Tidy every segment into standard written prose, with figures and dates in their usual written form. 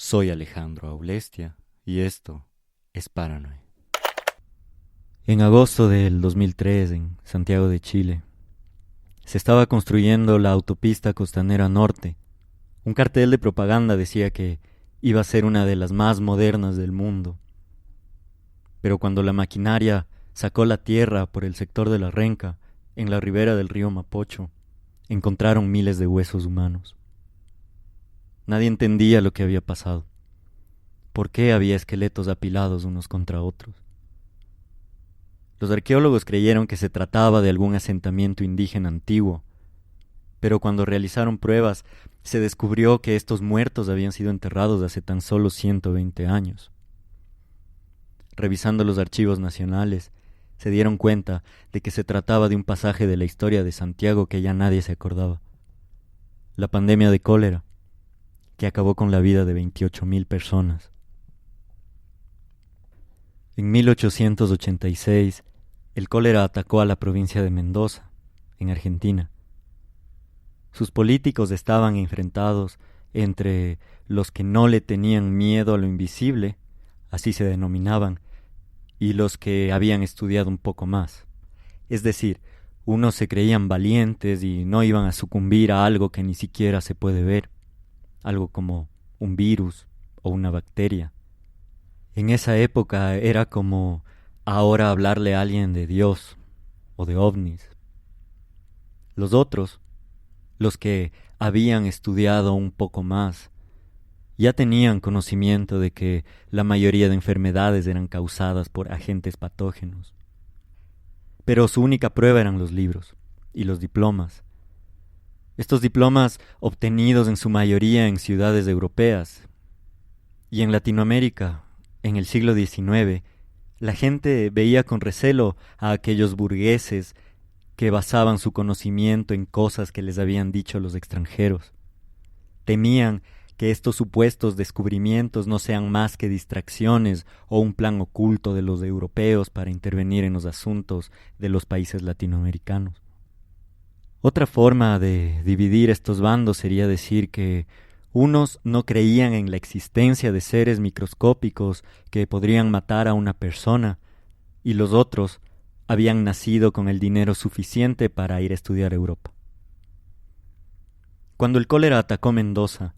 Soy Alejandro Aulestia y esto es Paranoid. En agosto del 2003, en Santiago de Chile, se estaba construyendo la autopista costanera norte. Un cartel de propaganda decía que iba a ser una de las más modernas del mundo. Pero cuando la maquinaria sacó la tierra por el sector de la Renca, en la ribera del río Mapocho, encontraron miles de huesos humanos. Nadie entendía lo que había pasado. ¿Por qué había esqueletos apilados unos contra otros? Los arqueólogos creyeron que se trataba de algún asentamiento indígena antiguo, pero cuando realizaron pruebas se descubrió que estos muertos habían sido enterrados hace tan solo 120 años. Revisando los archivos nacionales, se dieron cuenta de que se trataba de un pasaje de la historia de Santiago que ya nadie se acordaba. La pandemia de cólera, que acabó con la vida de 28,000 personas. En 1886, el cólera atacó a la provincia de Mendoza, en Argentina. Sus políticos estaban enfrentados entre los que no le tenían miedo a lo invisible, así se denominaban, y los que habían estudiado un poco más. Es decir, unos se creían valientes y no iban a sucumbir a algo que ni siquiera se puede ver, algo como un virus o una bacteria. En esa época era como ahora hablarle a alguien de Dios o de ovnis. Los otros, los que habían estudiado un poco más, ya tenían conocimiento de que la mayoría de enfermedades eran causadas por agentes patógenos. Pero su única prueba eran los libros y los diplomas. Estos diplomas obtenidos en su mayoría en ciudades europeas. Y en Latinoamérica, en el siglo XIX, la gente veía con recelo a aquellos burgueses que basaban su conocimiento en cosas que les habían dicho los extranjeros. Temían que estos supuestos descubrimientos no sean más que distracciones o un plan oculto de los europeos para intervenir en los asuntos de los países latinoamericanos. Otra forma de dividir estos bandos sería decir que unos no creían en la existencia de seres microscópicos que podrían matar a una persona y los otros habían nacido con el dinero suficiente para ir a estudiar a Europa. Cuando el cólera atacó Mendoza,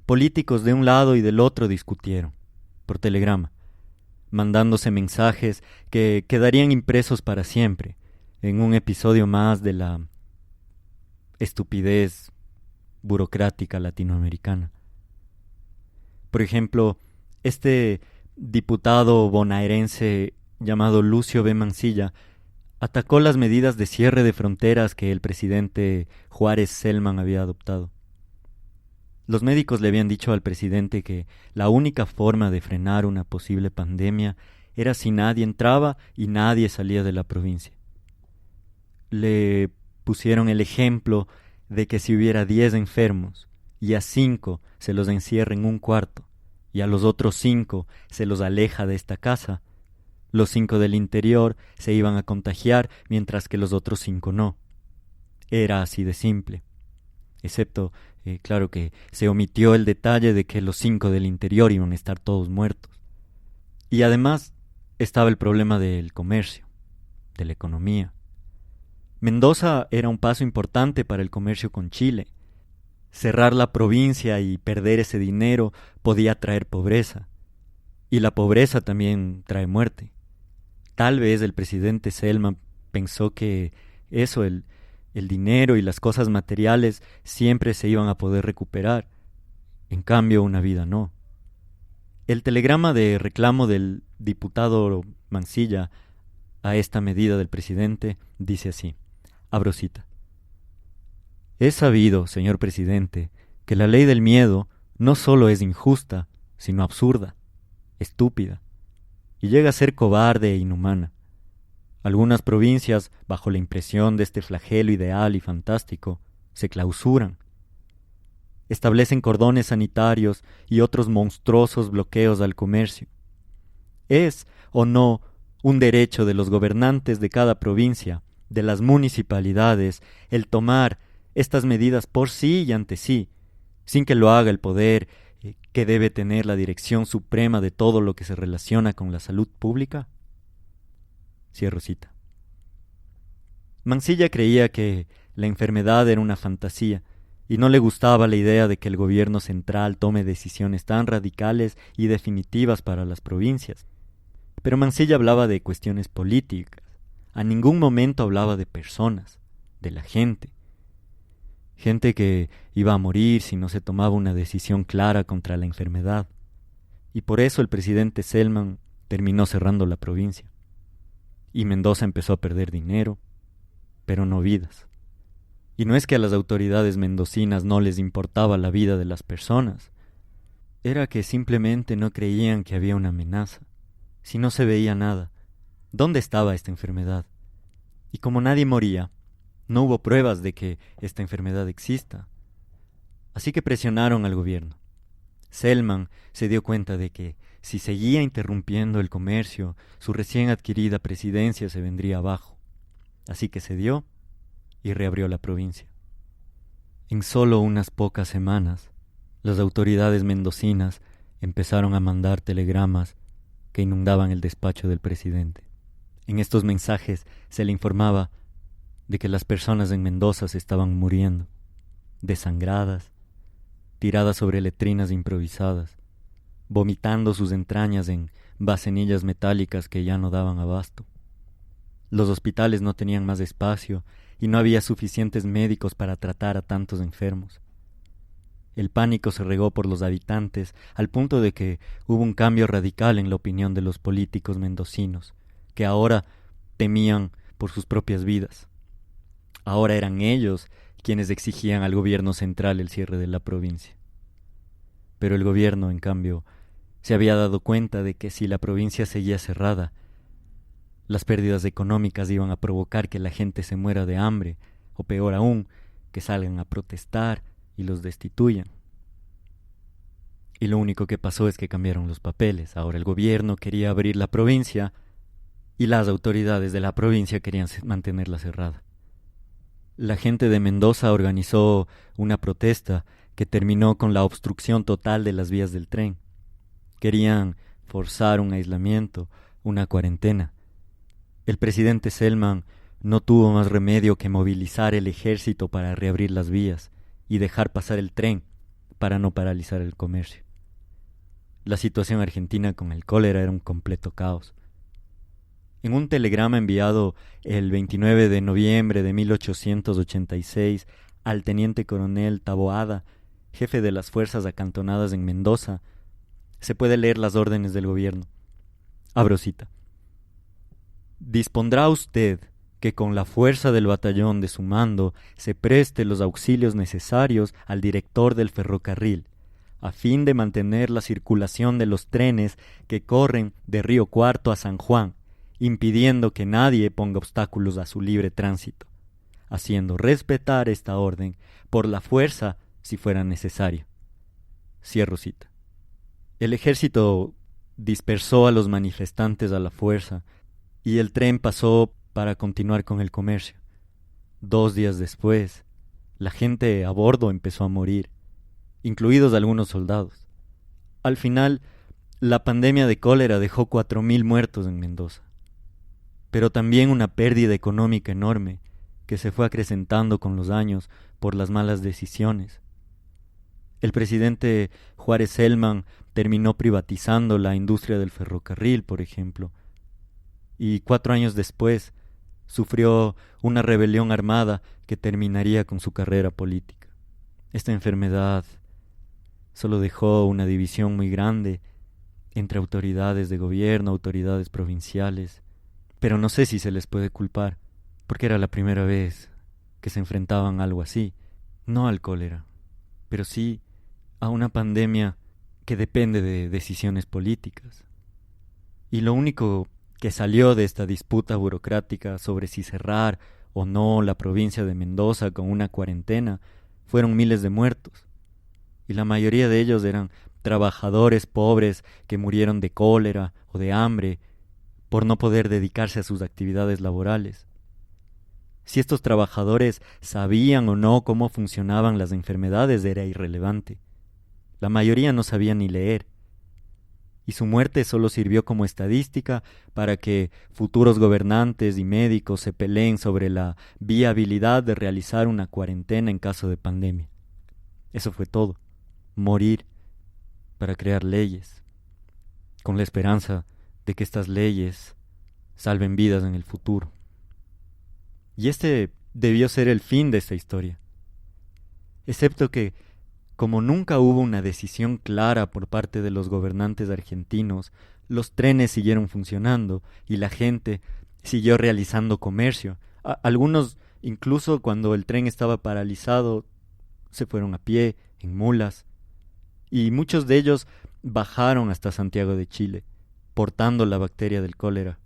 políticos de un lado y del otro discutieron, por telegrama, mandándose mensajes que quedarían impresos para siempre en un episodio más de la estupidez burocrática latinoamericana. Por ejemplo, este diputado bonaerense llamado Lucio B. Mansilla atacó las medidas de cierre de fronteras que el presidente Juárez Celman había adoptado. Los médicos le habían dicho al presidente que la única forma de frenar una posible pandemia era si nadie entraba y nadie salía de la provincia. Le pusieron el ejemplo de que si hubiera 10 enfermos y a 5 se los encierra en un cuarto y a los otros 5 se los aleja de esta casa, los 5 del interior se iban a contagiar mientras que los otros 5 no. Era así de simple. Excepto, claro que se omitió el detalle de que los 5 del interior iban a estar todos muertos. Y además estaba el problema del comercio, de la economía. Mendoza era un paso importante para el comercio con Chile. Cerrar la provincia y perder ese dinero podía traer pobreza. Y la pobreza también trae muerte. Tal vez el presidente Celman pensó que eso, el dinero y las cosas materiales siempre se iban a poder recuperar. En cambio, una vida no. El telegrama de reclamo del diputado Mansilla a esta medida del presidente dice así, abro cita. Es sabido, señor presidente, que la ley del miedo no solo es injusta, sino absurda, estúpida, y llega a ser cobarde e inhumana. Algunas provincias, bajo la impresión de este flagelo ideal y fantástico, se clausuran. Establecen cordones sanitarios y otros monstruosos bloqueos al comercio. ¿Es o no un derecho de los gobernantes de cada provincia, de las municipalidades, el tomar estas medidas por sí y ante sí, sin que lo haga el poder que debe tener la dirección suprema de todo lo que se relaciona con la salud pública? Cierro cita. Mansilla creía que la enfermedad era una fantasía y no le gustaba la idea de que el gobierno central tome decisiones tan radicales y definitivas para las provincias. Pero Mansilla hablaba de cuestiones políticas. A ningún momento hablaba de personas, de la gente. Gente que iba a morir si no se tomaba una decisión clara contra la enfermedad. Y por eso el presidente Selman terminó cerrando la provincia. Y Mendoza empezó a perder dinero, pero no vidas. Y no es que a las autoridades mendocinas no les importaba la vida de las personas. Era que simplemente no creían que había una amenaza. Si no se veía nada, ¿dónde estaba esta enfermedad? Y como nadie moría, no hubo pruebas de que esta enfermedad exista. Así que presionaron al gobierno. Selman se dio cuenta de que si seguía interrumpiendo el comercio, su recién adquirida presidencia se vendría abajo. Así que cedió y reabrió la provincia. En solo unas pocas semanas, las autoridades mendocinas empezaron a mandar telegramas que inundaban el despacho del presidente. En estos mensajes se le informaba de que las personas en Mendoza se estaban muriendo, desangradas, tiradas sobre letrinas improvisadas, vomitando sus entrañas en vasenillas metálicas que ya no daban abasto. Los hospitales no tenían más espacio y no había suficientes médicos para tratar a tantos enfermos. El pánico se regó por los habitantes al punto de que hubo un cambio radical en la opinión de los políticos mendocinos, que ahora temían por sus propias vidas. Ahora eran ellos quienes exigían al gobierno central el cierre de la provincia. Pero el gobierno, en cambio, se había dado cuenta de que si la provincia seguía cerrada, las pérdidas económicas iban a provocar que la gente se muera de hambre, o peor aún, que salgan a protestar y los destituyan. Y lo único que pasó es que cambiaron los papeles. Ahora el gobierno quería abrir la provincia y las autoridades de la provincia querían mantenerla cerrada. La gente de Mendoza organizó una protesta que terminó con la obstrucción total de las vías del tren. Querían forzar un aislamiento, una cuarentena. El presidente Selman no tuvo más remedio que movilizar el ejército para reabrir las vías y dejar pasar el tren para no paralizar el comercio. La situación argentina con el cólera era un completo caos. En un telegrama enviado el 29 de noviembre de 1886 al teniente coronel Taboada, jefe de las fuerzas acantonadas en Mendoza, se puede leer las órdenes del gobierno. Abro cita. Dispondrá usted que con la fuerza del batallón de su mando se preste los auxilios necesarios al director del ferrocarril, a fin de mantener la circulación de los trenes que corren de Río Cuarto a San Juan, impidiendo que nadie ponga obstáculos a su libre tránsito, haciendo respetar esta orden por la fuerza si fuera necesario. Cierro cita. El ejército dispersó a los manifestantes a la fuerza y el tren pasó para continuar con el comercio. 2 días después, la gente a bordo empezó a morir, incluidos algunos soldados. Al final, la pandemia de cólera dejó 4.000 muertos en Mendoza, pero también una pérdida económica enorme que se fue acrecentando con los años por las malas decisiones. El presidente Juárez Selman terminó privatizando la industria del ferrocarril, por ejemplo, y 4 años después sufrió una rebelión armada que terminaría con su carrera política. Esta enfermedad solo dejó una división muy grande entre autoridades de gobierno, autoridades provinciales, pero no sé si se les puede culpar, porque era la primera vez que se enfrentaban a algo así, no al cólera, pero sí a una pandemia que depende de decisiones políticas. Y lo único que salió de esta disputa burocrática sobre si cerrar o no la provincia de Mendoza con una cuarentena fueron miles de muertos, y la mayoría de ellos eran trabajadores pobres que murieron de cólera o de hambre por no poder dedicarse a sus actividades laborales. Si estos trabajadores sabían o no cómo funcionaban las enfermedades era irrelevante. La mayoría no sabía ni leer. Y su muerte solo sirvió como estadística para que futuros gobernantes y médicos se peleen sobre la viabilidad de realizar una cuarentena en caso de pandemia. Eso fue todo. Morir para crear leyes, con la esperanza de que estas leyes salven vidas en el futuro. Y este debió ser el fin de esta historia. Excepto que, como nunca hubo una decisión clara por parte de los gobernantes argentinos, los trenes siguieron funcionando y la gente siguió realizando comercio. Algunos, incluso cuando el tren estaba paralizado, se fueron a pie, en mulas, y muchos de ellos bajaron hasta Santiago de Chile, portando la bacteria del cólera.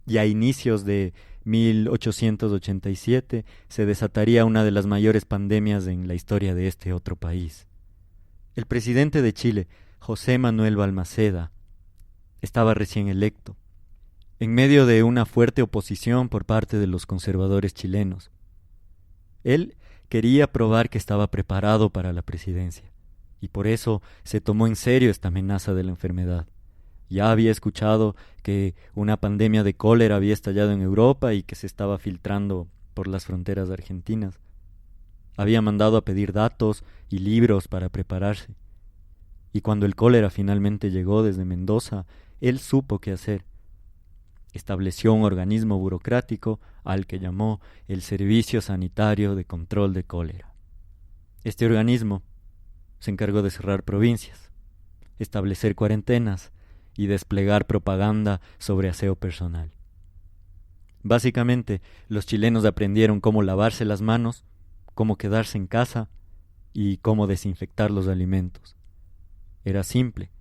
Y a inicios de 1887 se desataría una de las mayores pandemias en la historia de este otro país. El presidente de Chile, José Manuel Balmaceda, estaba recién electo, en medio de una fuerte oposición por parte de los conservadores chilenos. Él quería probar que estaba preparado para la presidencia, y por eso se tomó en serio esta amenaza de la enfermedad. Ya había escuchado que una pandemia de cólera había estallado en Europa y que se estaba filtrando por las fronteras argentinas. Había mandado a pedir datos y libros para prepararse. Y cuando el cólera finalmente llegó desde Mendoza, él supo qué hacer. Estableció un organismo burocrático al que llamó el Servicio Sanitario de Control de Cólera. Este organismo se encargó de cerrar provincias, establecer cuarentenas y desplegar propaganda sobre aseo personal. Básicamente, los chilenos aprendieron cómo lavarse las manos, cómo quedarse en casa y cómo desinfectar los alimentos. Era simple.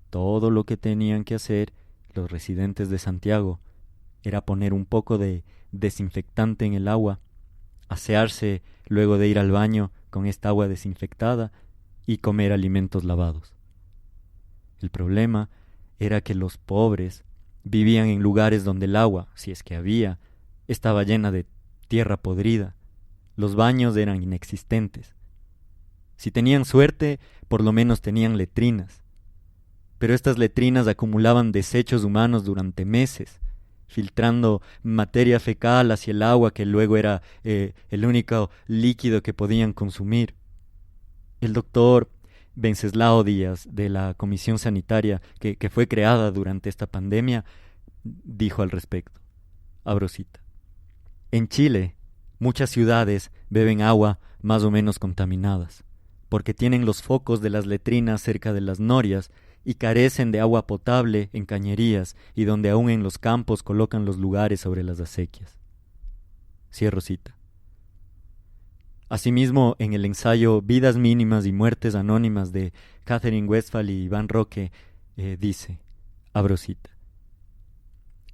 Todo lo que tenían que hacer los residentes de Santiago era poner un poco de desinfectante en el agua, asearse luego de ir al baño con esta agua desinfectada y comer alimentos lavados. El problema era que los pobres vivían en lugares donde el agua, si es que había, estaba llena de tierra podrida. Los baños eran inexistentes. Si tenían suerte, por lo menos tenían letrinas. Pero estas letrinas acumulaban desechos humanos durante meses, filtrando materia fecal hacia el agua que luego era el único líquido que podían consumir. El doctor Wenceslao Díaz, de la Comisión Sanitaria que fue creada durante esta pandemia, dijo al respecto, abro cita: en Chile, muchas ciudades beben agua más o menos contaminadas, porque tienen los focos de las letrinas cerca de las norias y carecen de agua potable en cañerías y donde aún en los campos colocan los lugares sobre las acequias. Cierro cita. Asimismo, en el ensayo Vidas mínimas y muertes anónimas de Catherine Westphal y Iván Roque, dice, abro cita: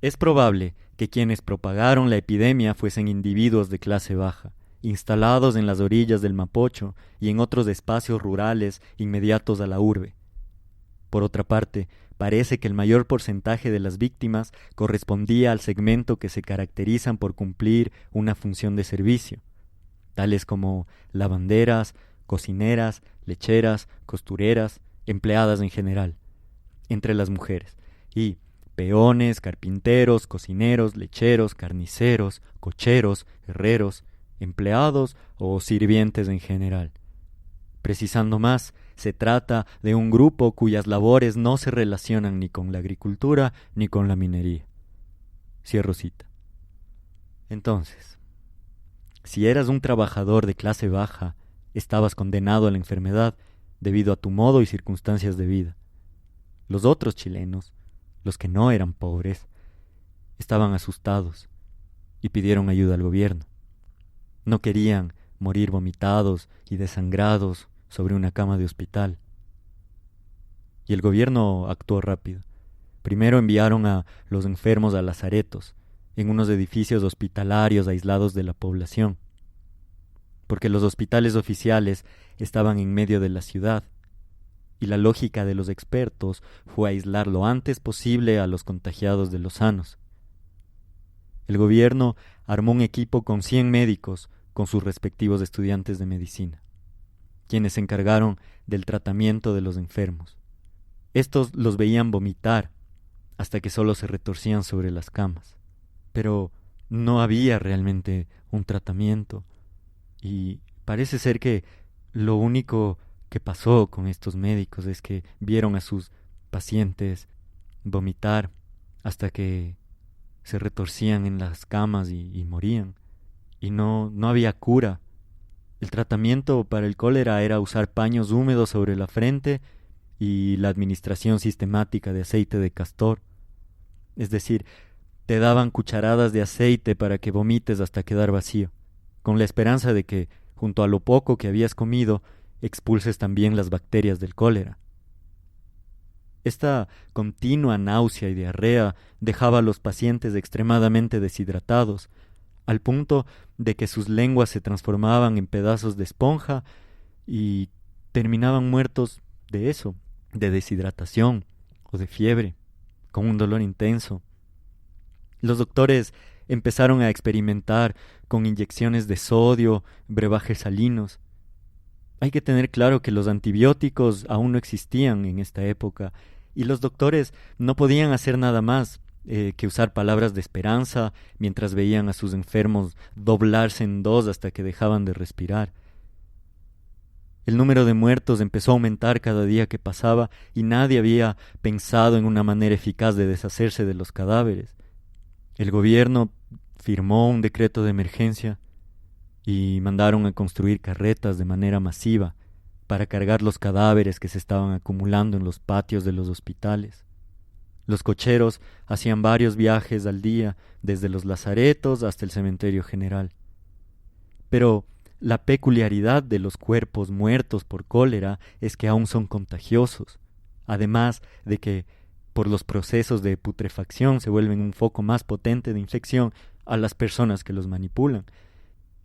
es probable que quienes propagaron la epidemia fuesen individuos de clase baja, instalados en las orillas del Mapocho y en otros espacios rurales inmediatos a la urbe. Por otra parte, parece que el mayor porcentaje de las víctimas correspondía al segmento que se caracterizan por cumplir una función de servicio, tales como lavanderas, cocineras, lecheras, costureras, empleadas en general, entre las mujeres, y peones, carpinteros, cocineros, lecheros, carniceros, cocheros, herreros, empleados o sirvientes en general. Precisando más, se trata de un grupo cuyas labores no se relacionan ni con la agricultura ni con la minería. Cierro cita. Entonces, si eras un trabajador de clase baja, estabas condenado a la enfermedad debido a tu modo y circunstancias de vida. Los otros chilenos, los que no eran pobres, estaban asustados y pidieron ayuda al gobierno. No querían morir vomitados y desangrados sobre una cama de hospital. Y el gobierno actuó rápido. Primero enviaron a los enfermos a lazaretos, en unos edificios hospitalarios aislados de la población, porque los hospitales oficiales estaban en medio de la ciudad, y la lógica de los expertos fue aislar lo antes posible a los contagiados de los sanos. El gobierno armó un equipo con 100 médicos con sus respectivos estudiantes de medicina. quienes se encargaron del tratamiento de los enfermos. Estos los veían vomitar hasta que solo se retorcían sobre las camas. Pero no había realmente un tratamiento y parece ser que lo único que pasó con estos médicos es que vieron a sus pacientes vomitar hasta que se retorcían en las camas y morían. Y no había cura. El tratamiento para el cólera era usar paños húmedos sobre la frente y la administración sistemática de aceite de castor. Es decir, te daban cucharadas de aceite para que vomites hasta quedar vacío, con la esperanza de que, junto a lo poco que habías comido, expulses también las bacterias del cólera. Esta continua náusea y diarrea dejaba a los pacientes extremadamente deshidratados, al punto de que sus lenguas se transformaban en pedazos de esponja y terminaban muertos de eso, de deshidratación o de fiebre, con un dolor intenso. Los doctores empezaron a experimentar con inyecciones de sodio, brebajes salinos. Hay que tener claro que los antibióticos aún no existían en esta época y los doctores no podían hacer nada más que usar palabras de esperanza mientras veían a sus enfermos doblarse en dos hasta que dejaban de respirar. El número de muertos empezó a aumentar cada día que pasaba y nadie había pensado en una manera eficaz de deshacerse de los cadáveres. El gobierno firmó un decreto de emergencia y mandaron a construir carretas de manera masiva para cargar los cadáveres que se estaban acumulando en los patios de los hospitales. Los cocheros hacían varios viajes al día, desde los lazaretos hasta el cementerio general. Pero la peculiaridad de los cuerpos muertos por cólera es que aún son contagiosos, además de que por los procesos de putrefacción se vuelven un foco más potente de infección a las personas que los manipulan.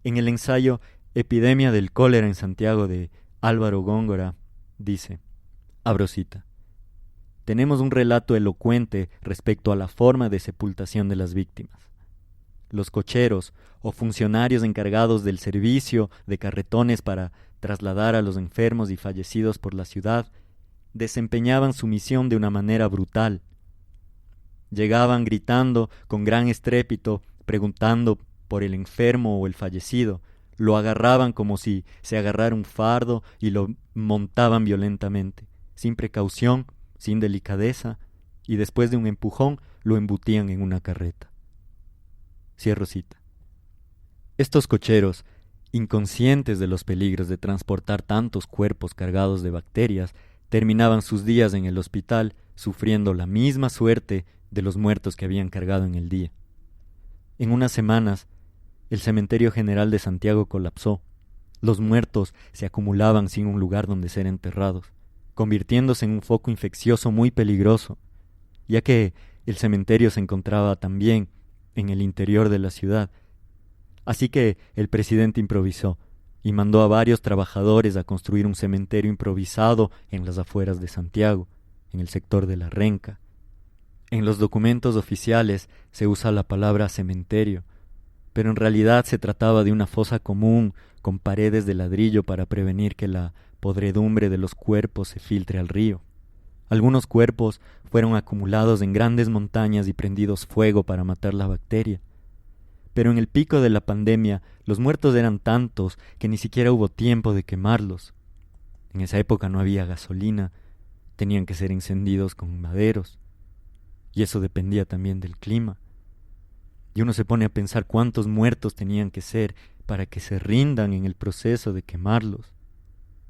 En el ensayo Epidemia del cólera en Santiago de Álvaro Góngora dice, abro cita, tenemos un relato elocuente respecto a la forma de sepultación de las víctimas. Los cocheros o funcionarios encargados del servicio de carretones para trasladar a los enfermos y fallecidos por la ciudad desempeñaban su misión de una manera brutal. Llegaban gritando con gran estrépito, preguntando por el enfermo o el fallecido, lo agarraban como si se agarrara un fardo y lo montaban violentamente, sin precaución, sin delicadeza, y después de un empujón lo embutían en una carreta. Cierro cita. Estos cocheros, inconscientes de los peligros de transportar tantos cuerpos cargados de bacterias, terminaban sus días en el hospital sufriendo la misma suerte de los muertos que habían cargado en el día. En unas semanas, el cementerio general de Santiago colapsó. Los muertos se acumulaban sin un lugar donde ser enterrados, convirtiéndose en un foco infeccioso muy peligroso, ya que el cementerio se encontraba también en el interior de la ciudad. Así que el presidente improvisó y mandó a varios trabajadores a construir un cementerio improvisado en las afueras de Santiago, en el sector de la Renca. En los documentos oficiales se usa la palabra cementerio, pero en realidad se trataba de una fosa común con paredes de ladrillo para prevenir que la podredumbre de los cuerpos se filtre al río. Algunos cuerpos fueron acumulados en grandes montañas y prendidos fuego para matar la bacteria. Pero en el pico de la pandemia los muertos eran tantos que ni siquiera hubo tiempo de quemarlos. En esa época no había gasolina, tenían que ser encendidos con maderos, y eso dependía también del clima. Y uno se pone a pensar cuántos muertos tenían que ser para que se rindan en el proceso de quemarlos.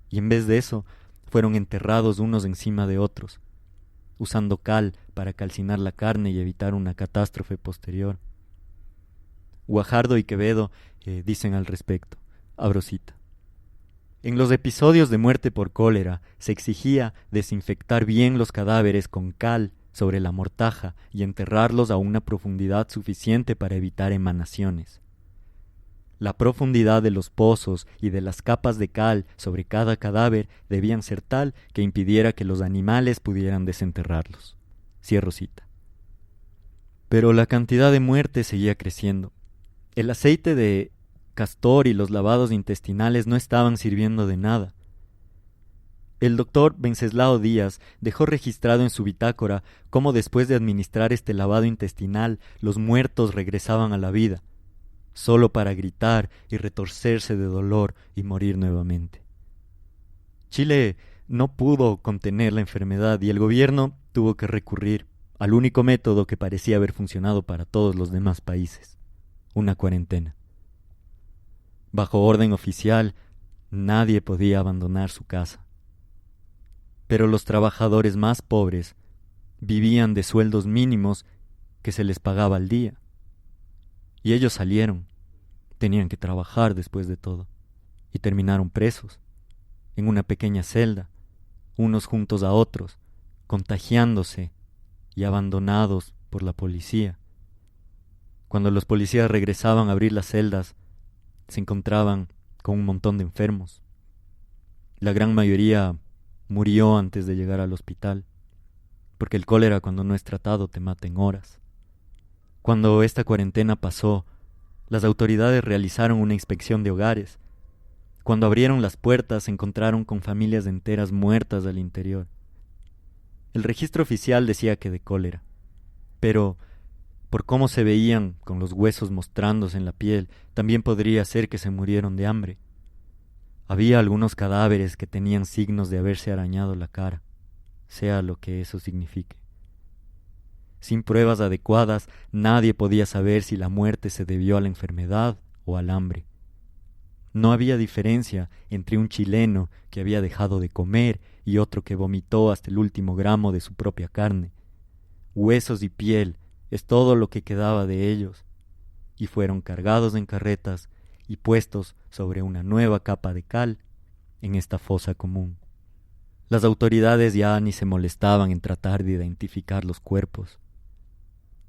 Y en vez de eso, fueron enterrados unos encima de otros, usando cal para calcinar la carne y evitar una catástrofe posterior. Guajardo y Quevedo dicen al respecto, abro cita. En los episodios de muerte por cólera se exigía desinfectar bien los cadáveres con cal sobre la mortaja y enterrarlos a una profundidad suficiente para evitar emanaciones. La profundidad de los pozos y de las capas de cal sobre cada cadáver debían ser tal que impidiera que los animales pudieran desenterrarlos. Cierro cita. Pero la cantidad de muertes seguía creciendo. El aceite de castor y los lavados intestinales no estaban sirviendo de nada. el doctor Wenceslao Díaz dejó registrado en su bitácora cómo después de administrar este lavado intestinal los muertos regresaban a la vida, solo para gritar y retorcerse de dolor y morir nuevamente. Chile no pudo contener la enfermedad y el gobierno tuvo que recurrir al único método que parecía haber funcionado para todos los demás países: una cuarentena. Bajo orden oficial, nadie podía abandonar su casa. Pero los trabajadores más pobres vivían de sueldos mínimos que se les pagaba al día. Y ellos salieron, tenían que trabajar después de todo, y terminaron presos, en una pequeña celda, unos juntos a otros, contagiándose y abandonados por la policía. Cuando los policías regresaban a abrir las celdas, se encontraban con un montón de enfermos. La gran mayoría murió antes de llegar al hospital, porque el cólera, cuando no es tratado, te mata en horas. Cuando esta cuarentena pasó, las autoridades realizaron una inspección de hogares. Cuando abrieron las puertas, se encontraron con familias enteras muertas al interior. El registro oficial decía que de cólera, pero por cómo se veían con los huesos mostrándose en la piel, también podría ser que se murieron de hambre. Había algunos cadáveres que tenían signos de haberse arañado la cara, sea lo que eso signifique. Sin pruebas adecuadas, nadie podía saber si la muerte se debió a la enfermedad o al hambre. No había diferencia entre un chileno que había dejado de comer y otro que vomitó hasta el último gramo de su propia carne. Huesos y piel es todo lo que quedaba de ellos, y fueron cargados en carretas y puestos sobre una nueva capa de cal en esta fosa común. Las autoridades ya ni se molestaban en tratar de identificar los cuerpos.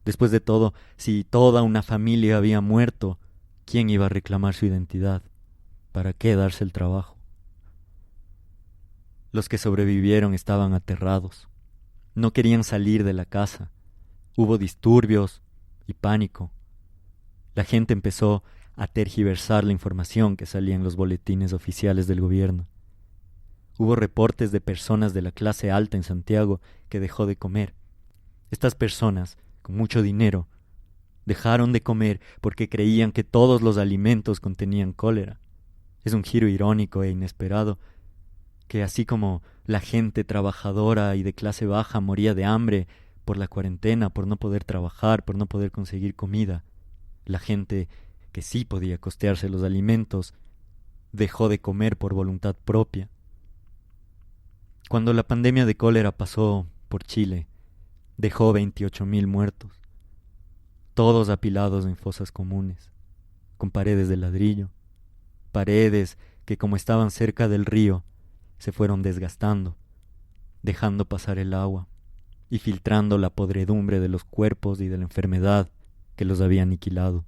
Después de todo, si toda una familia había muerto, ¿quién iba a reclamar su identidad? ¿Para qué darse el trabajo? Los que sobrevivieron estaban aterrados. No querían salir de la casa. Hubo disturbios y pánico. La gente empezó a tergiversar la información que salía en los boletines oficiales del gobierno. Hubo reportes de personas de la clase alta en Santiago que dejó de comer. Estas personas, con mucho dinero, dejaron de comer porque creían que todos los alimentos contenían cólera. Es un giro irónico e inesperado que así como la gente trabajadora y de clase baja moría de hambre por la cuarentena, por no poder trabajar, por no poder conseguir comida, la gente que sí podía costearse los alimentos dejó de comer por voluntad propia. Cuando la pandemia de cólera pasó por Chile, dejó 28,000 muertos, todos apilados en fosas comunes, con paredes de ladrillo, paredes que, como estaban cerca del río, se fueron desgastando, dejando pasar el agua y filtrando la podredumbre de los cuerpos y de la enfermedad que los había aniquilado.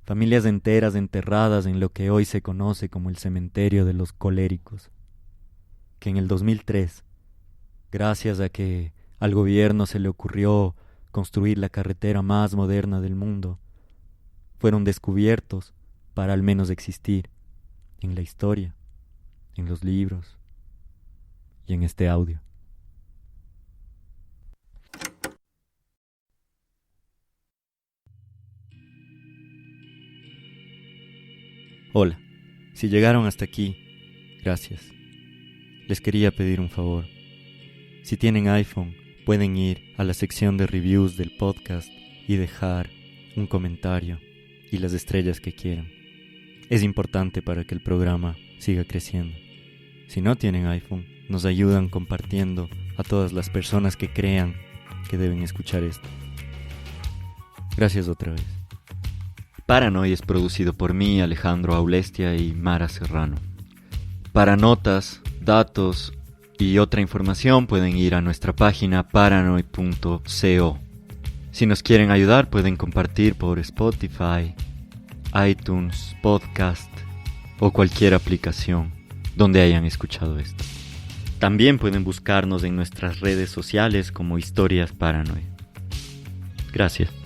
Familias enteras enterradas en lo que hoy se conoce como el cementerio de los coléricos, que en el 2003, gracias a que al gobierno se le ocurrió construir la carretera más moderna del mundo, fueron descubiertos para al menos existir en la historia, en los libros y en este audio. Hola, si llegaron hasta aquí, gracias. Les quería pedir un favor. Si tienen iPhone, pueden ir a la sección de reviews del podcast y dejar un comentario y las estrellas que quieran. Es importante para que el programa siga creciendo. Si no tienen iPhone, nos ayudan compartiendo a todas las personas que crean que deben escuchar esto. Gracias otra vez. Paranoid es producido por mí, Alejandro Aulestia y Mara Serrano. Para notas, datos y otra información pueden ir a nuestra página paranoid.co. Si nos quieren ayudar pueden compartir por Spotify, iTunes, Podcast o cualquier aplicación donde hayan escuchado esto. También pueden buscarnos en nuestras redes sociales como Historias Paranoid. Gracias.